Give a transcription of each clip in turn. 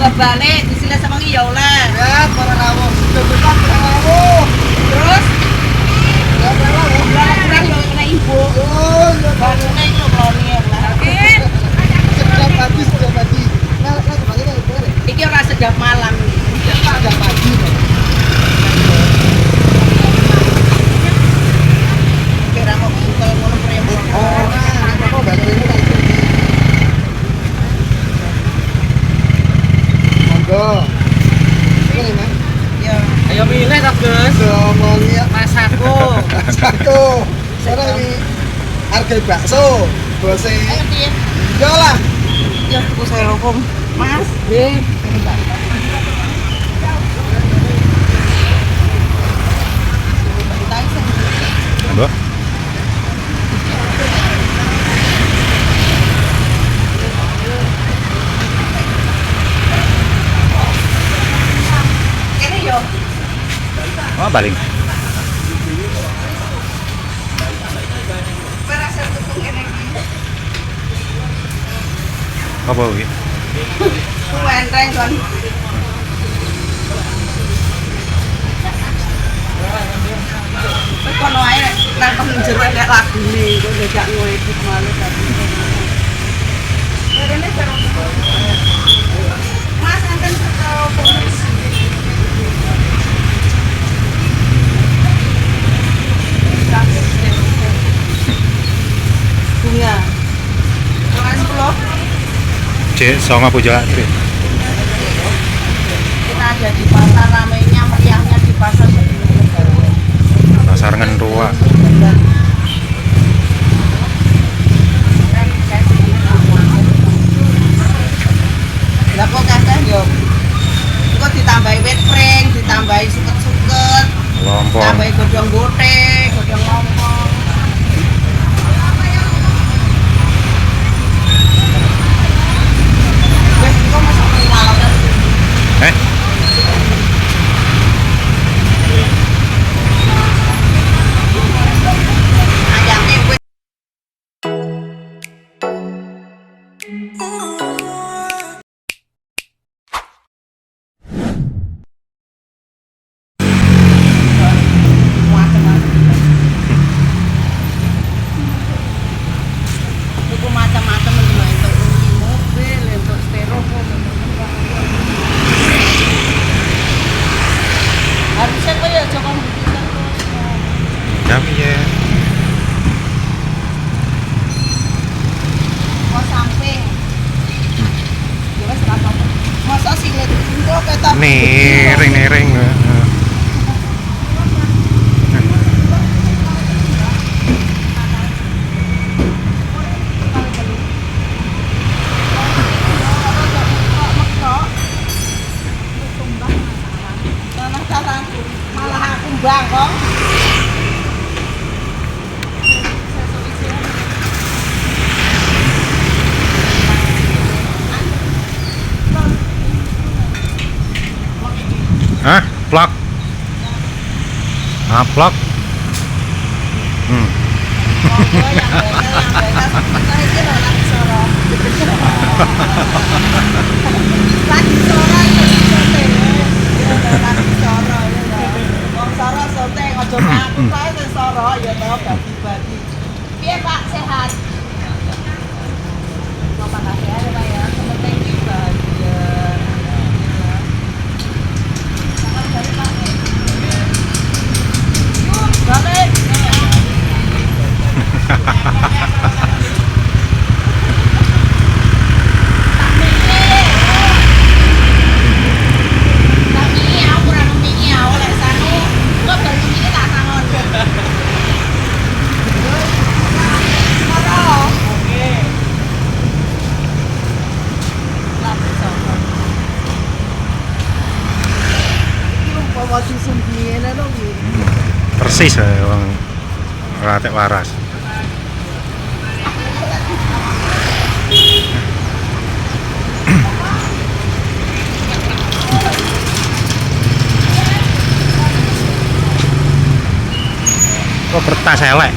babane disilet sama ya oleh. Ya, para rawuh. Debutan para rawuh. Terus Ya, para rawuh. kurang yo kena ibu. Oh, ya. Bangunnya itu kloni ya lah. Sedap pagi, sedap pagi. Nah, coba kita boleh. Iki ora sedap malam. Sedap pagi. Kira mau buka ngono premo. Oh, nah, apa balik ini kan ini. Monggo. Ini, Mas. Ya. Ayo milih toh, Gus. Ngomongnya Masakku. satu. Sekarang ini harga bakso. Bose. Ayo piye? Yo lah. Ya tuku saya rokok. Mas. Nggih. Mbak. Ini yo. Oh, baling. Perasa tuku ini. Apa iki? Kuwenteng kon. Wis kono ae nang penjero nek lagune kok njajak ngedit malu tadi. Rene karo. Mas enten setau komisi. Bunga. Mas 10. Cek songo pujak tri. Kita ada di pasar ramainya meriahnya di pasar Pasar Ngentua. Lah kok kakek yo. Kok ditambahi wet pring, ditambahi suket-suket, Lompong. tambahi godhong gote, godhong lompong. Wes kok masak malam kan. Eh, Ayamnya wes tuku macam-macam untuk mobil, untuk styrofoam. Harusnya kok ya coba bikin jam ya. mau samping. Ya wes ora apa-apa. Masa silet kok ketok. Nering. Malah aku mbang kok. Hah? Plak. Ah, plak. Hmm. Monggo yang bener iki lho lagi soro. Lagi soro iki sote. Lagi soro ya lho. Wong soro sote aja ngaku kae wis soro ya to bagi-bagi. Piye Pak sehat? Terima kasih ya Pak ya. Sementing iki bahagia. Sangat dari Pak. Yuk, balik. Persis wong ratek waras. Kok kertas elek?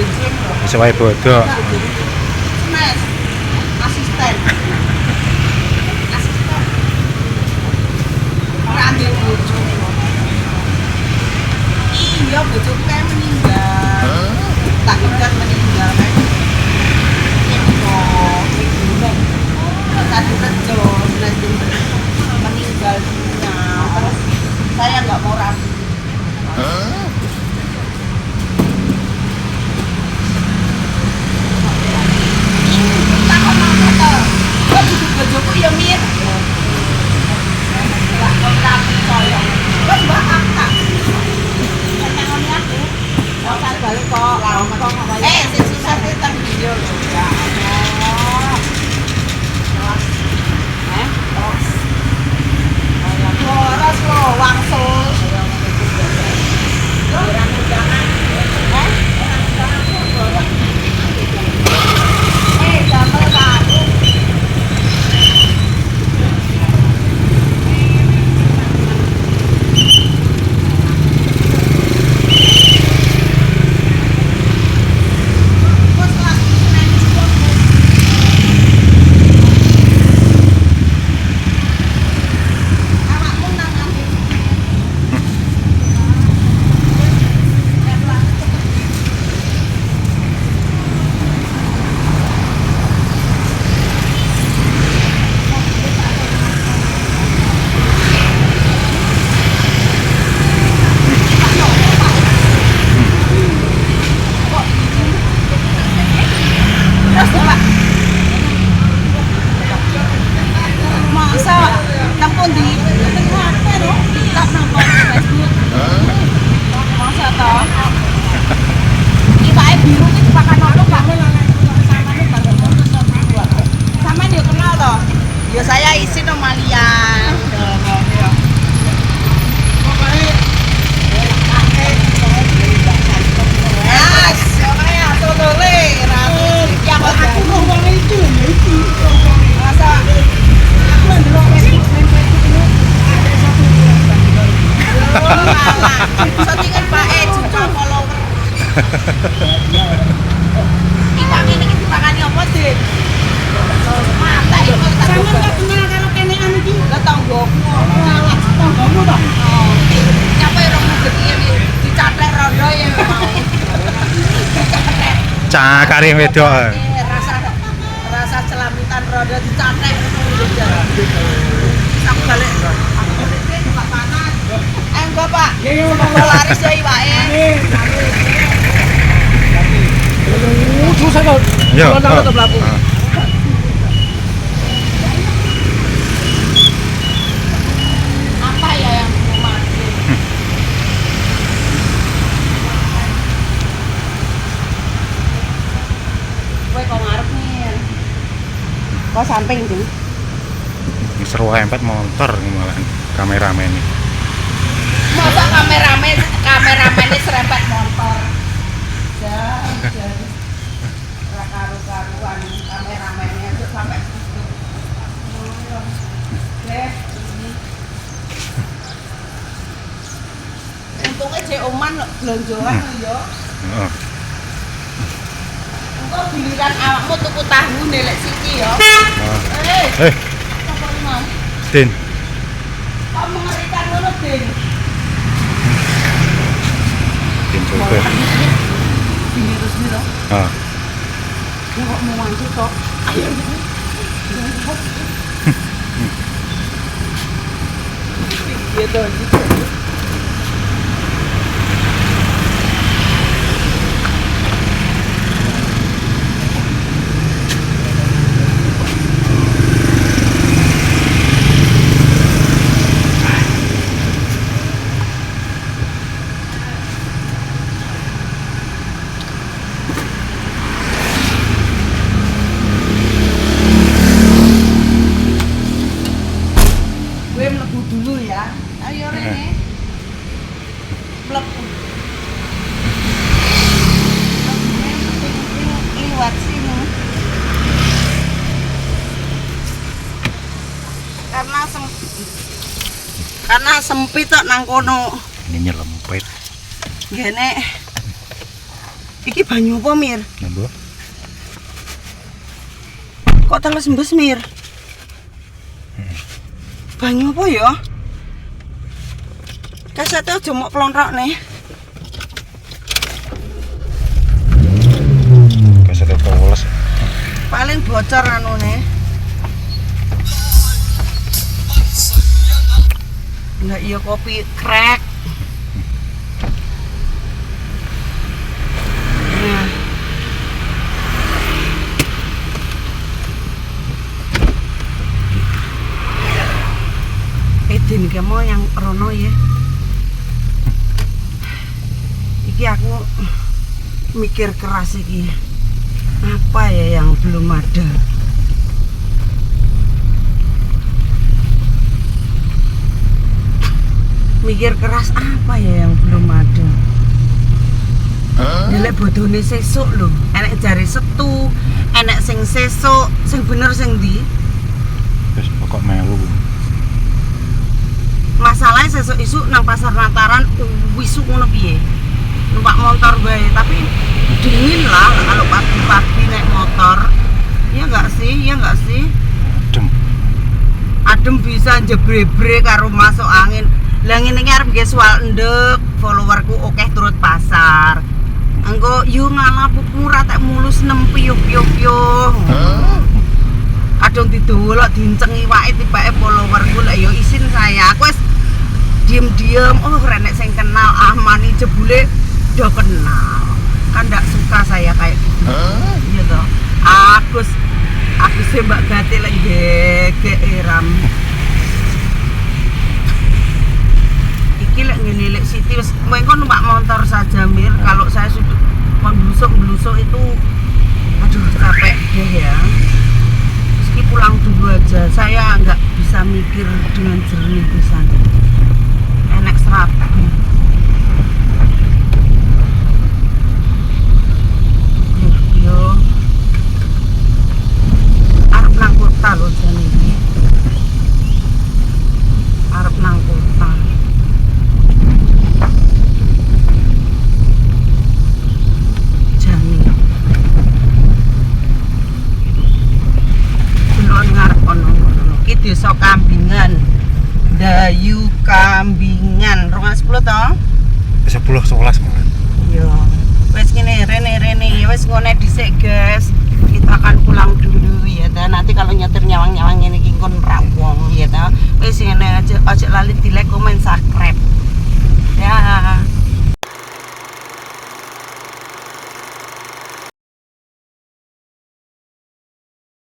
bensin loh. Bisa wae bodoh. Mas, asisten. Asisten. Ora ambil bojo. Iya, bojo kayak meninggal. Tak ingat meninggal kan. Tadi kerja, meninggal dunia. Terus saya nggak mau rapi. Takut apa tuh? Kok duduk bojoku ya mir? Nggak mau rapi soalnya. Kok mbak kakak? Kenangan aku. Mau saya balik kok. Susah tentang video loh. Ya Allah. Boros lo, wangsul. Gambar baru. Ya saya isi nomalian. Yes, saya tolole ratus. Ya kok aku mau wong itu ya iki. Masa aku ndelok Facebook ini ada satu settingan Pak juta follower. Iwak ini dipakani apa, Dik? Mata itu tak kenal karo kenekan iki. Lah tanggoku. Alah, tanggomu to. Oh. Nyapa rong gede dicathek rondo ya mau. Cakare wedok. Rasa celamitan rondo dicathek ngono Sak balik. Aku balik Pak panas. Enggak, Pak. Mau laris ya iwake. Susah kok. Yo. Kalau tak pelaku. Apa ya yang mau mati? Kowe kok ngarep nih. Kok samping tuh? Seru hempet motor malah kameramen ini. Masa kameramennya serempet motor. Jadi karu-karuan kameramennya itu sampai situ. Untungnya cek oman belonjoan yo. Heeh. Engko giliran awakmu tuku tahu nelek siki yo. Apa mau? Din. Kok mengerikan ngono, Din? Din coba. Ini resmi loh. Ah. Ini kok mau mandi kok? Ayo. Gitu gitu. Gue mlebu dulu ya. Ayo Rene. Mlebu. Liwat sini. Karena sempit tok nang kono. Ini nyelempet. Ngene Iki banyu apa, Mir? Nambah. Kok teles mbes, Mir? Banyu apa ya? Kasete aja mok plontrok nih. Kasete polos. Paling bocor anune. Lah iya kopi crack. Nah. Edin kamu yang rono ya. Iki aku mikir keras iki. Apa ya yang belum ada? Mikir keras apa ya yang belum ada? Nilai bodone sesuk lho. Enek jari setu, enek sing sesuk, sing bener sing ndi? Wis pokok melu. Masalahnya sesuk isuk nang pasar Nataran wisuk ngono piye? Numpak motor bae, tapi dingin lah kalau pagi-pagi naik motor. Iya enggak sih? Iya enggak sih? Adem. Adem bisa jebre-bre karo masuk angin. Lah ngene iki arep nggih soal ndek, followerku akeh turut pasar. Engko yo ngalah murah tak mulus nempi yo. Kadang didolok dincengi wae tibake followerku lek yo isin saya. Aku wis diem-diem, oh renek sing kenal Ahmani jebule udah kenal. Kan ndak suka saya kayak gitu. Iya toh. Agus Mbak Gati lek gege Iram. Iki lek ngene lek Siti wis mengko numpak motor saja Mir. Kalau saya sudah memblusuk itu aduh capek deh ya. Meski pulang dulu aja. Saya nggak bisa mikir dengan jernih pisan. Enak serapi. Yo. Arep nang kota lho jane iki. Arep nang kota. Jane. Delok ngarep ono. Iki desa Kambingan. Dayu Kambingan. 2010 toh? 10 11 malah. Iya. Wes ngene rene ya wes ngene dhisik guys. Kita akan pulang dulu ya ta. Nanti kalau nyetir nyawang-nyawang ngene iki kon rawong ya ta. Wes ngene aja lali di like, komen, subscribe. Ya.